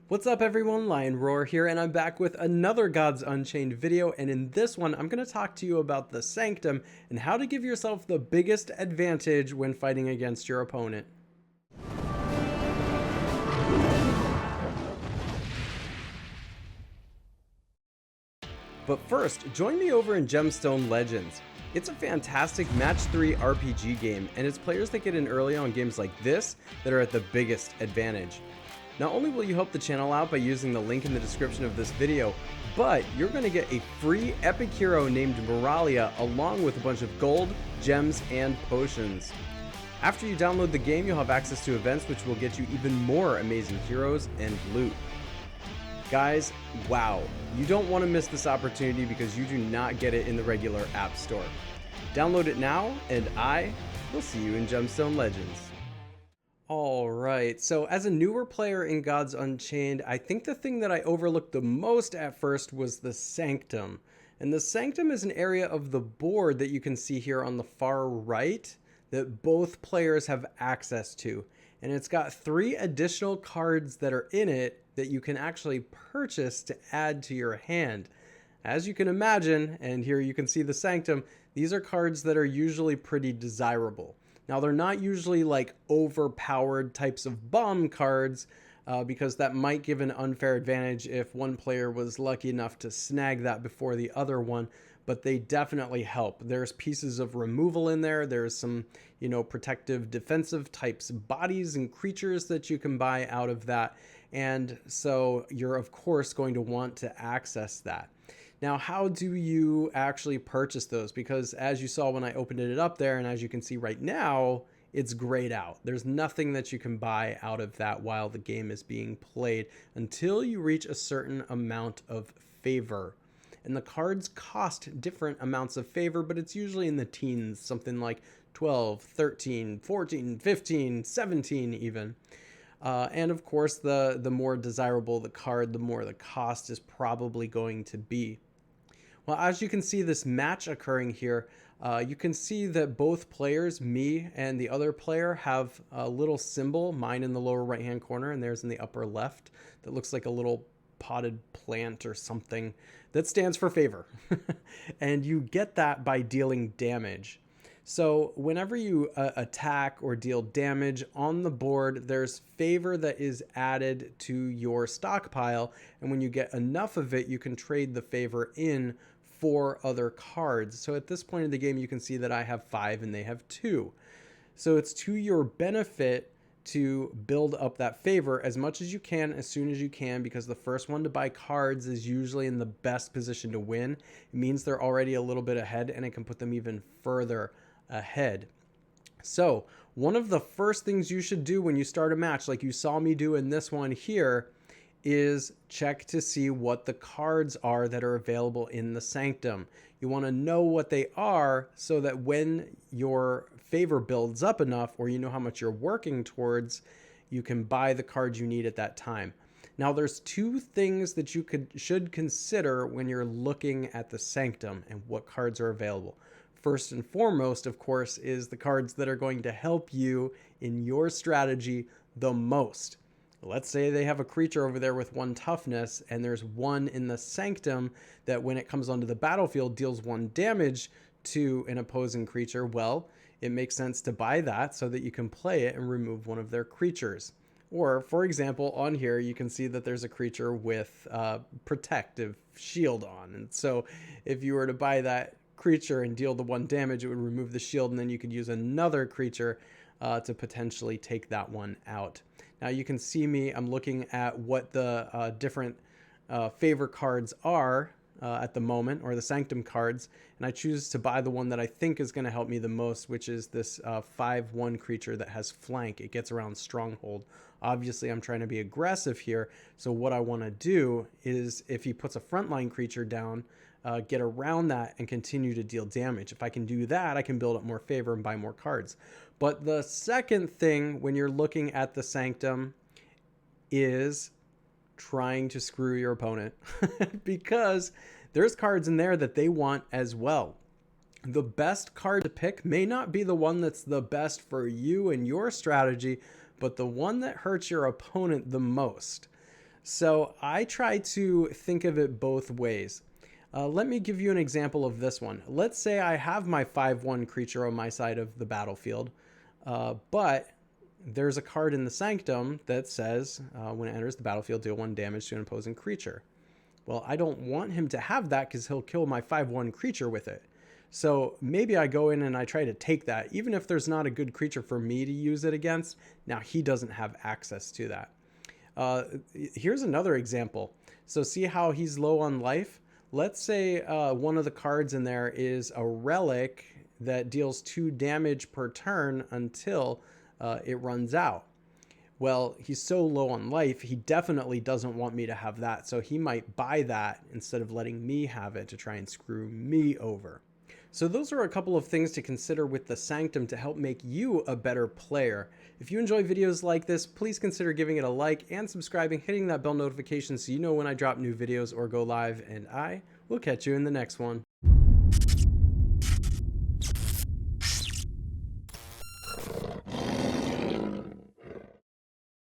What's up everyone, Lion Roar here, and I'm back with another Gods Unchained video, and in this one I'm going to talk to you about the Sanctum and how to give yourself the biggest advantage when fighting against your opponent. But first, join me over in Gemstone Legends. It's a fantastic match 3 RPG game, and it's players that get in early on games like this that are at the biggest advantage. Not only will you help the channel out by using the link in the description of this video, but you're going to get a free epic hero named Moralia along with a bunch of gold, gems, and potions. After you download the game, you'll have access to events which will get you even more amazing heroes and loot. Guys, wow, you don't want to miss this opportunity because you do not get it in the regular App Store. Download it now, and I will see you in Gemstone Legends. Alright, so as a newer player in Gods Unchained, I think the thing that I overlooked the most at first was the Sanctum. And the Sanctum is an area of the board that you can see here on the far right that both players have access to. And it's got 3 additional cards that are in it that you can actually purchase to add to your hand. As you can imagine, and here you can see the Sanctum, these are cards that are usually pretty desirable. Now, they're not usually like overpowered types of bomb cards because that might give an unfair advantage if one player was lucky enough to snag that before the other one, but they definitely help. There's pieces of removal in there. There's some, protective defensive types bodies and creatures that you can buy out of that. And so you're of course going to want to access that. Now, how do you actually purchase those? Because as you saw when I opened it up there, and as you can see right now, it's grayed out. There's nothing that you can buy out of that while the game is being played until you reach a certain amount of favor. And the cards cost different amounts of favor, but it's usually in the teens, something like 12, 13, 14, 15, 17 even. And of course, the more desirable the card, the more the cost is probably going to be. Well, as you can see this match occurring here, you can see that both players, me and the other player, have a little symbol, mine in the lower right hand corner and theirs in the upper left, that looks like a little potted plant or something that stands for favor. And you get that by dealing damage. So whenever you attack or deal damage on the board, there's favor that is added to your stockpile, and when you get enough of it, you can trade the favor in for other cards. So at this point in the game, you can see that I have 5 and they have 2. So it's to your benefit to build up that favor as much as you can, as soon as you can, because the first one to buy cards is usually in the best position to win. It means they're already a little bit ahead, and it can put them even further ahead. So one of the first things you should do when you start a match, like you saw me do in this one here, is check to see what the cards are that are available in the Sanctum. You want to know what they are so that when your favor builds up enough, or you know how much you're working towards, you can buy the cards you need at that time. Now, there's 2 things that you should consider when you're looking at the Sanctum and what cards are available. First and foremost, of course, is the cards that are going to help you in your strategy the most. Let's say they have a creature over there with 1 toughness, and there's 1 in the Sanctum that when it comes onto the battlefield deals 1 damage to an opposing creature. Well, it makes sense to buy that so that you can play it and remove one of their creatures. Or, for example, on here you can see that there's a creature with protective shield on, and so if you were to buy that creature and deal the 1 damage, it would remove the shield, and then you could use another creature to potentially take that one out. Now you can see me, I'm looking at what the different favor cards are at the moment, or the Sanctum cards, and I choose to buy the one that I think is going to help me the most, which is this 5/1 creature that has flank. It gets around Stronghold. Obviously I'm trying to be aggressive here, so what I want to do is, if he puts a frontline creature down, get around that and continue to deal damage. If I can do that, I can build up more favor and buy more cards. But the second thing when you're looking at the Sanctum is trying to screw your opponent because there's cards in there that they want as well. The best card to pick may not be the one that's the best for you and your strategy, but the one that hurts your opponent the most. So I try to think of it both ways. Let me give you an example of this one. Let's say I have my 5/1 creature on my side of the battlefield, but there's a card in the Sanctum that says when it enters the battlefield, deal 1 damage to an opposing creature. Well, I don't want him to have that because he'll kill my 5/1 creature with it. So maybe I go in and I try to take that, even if there's not a good creature for me to use it against. Now he doesn't have access to that. Here's another example. So see how he's low on life? Let's say one of the cards in there is a relic that deals 2 damage per turn until it runs out. Well, he's so low on life, he definitely doesn't want me to have that. So he might buy that instead of letting me have it to try and screw me over. So those are a couple of things to consider with the Sanctum to help make you a better player. If you enjoy videos like this, please consider giving it a like and subscribing, hitting that bell notification so you know when I drop new videos or go live, and I will catch you in the next one.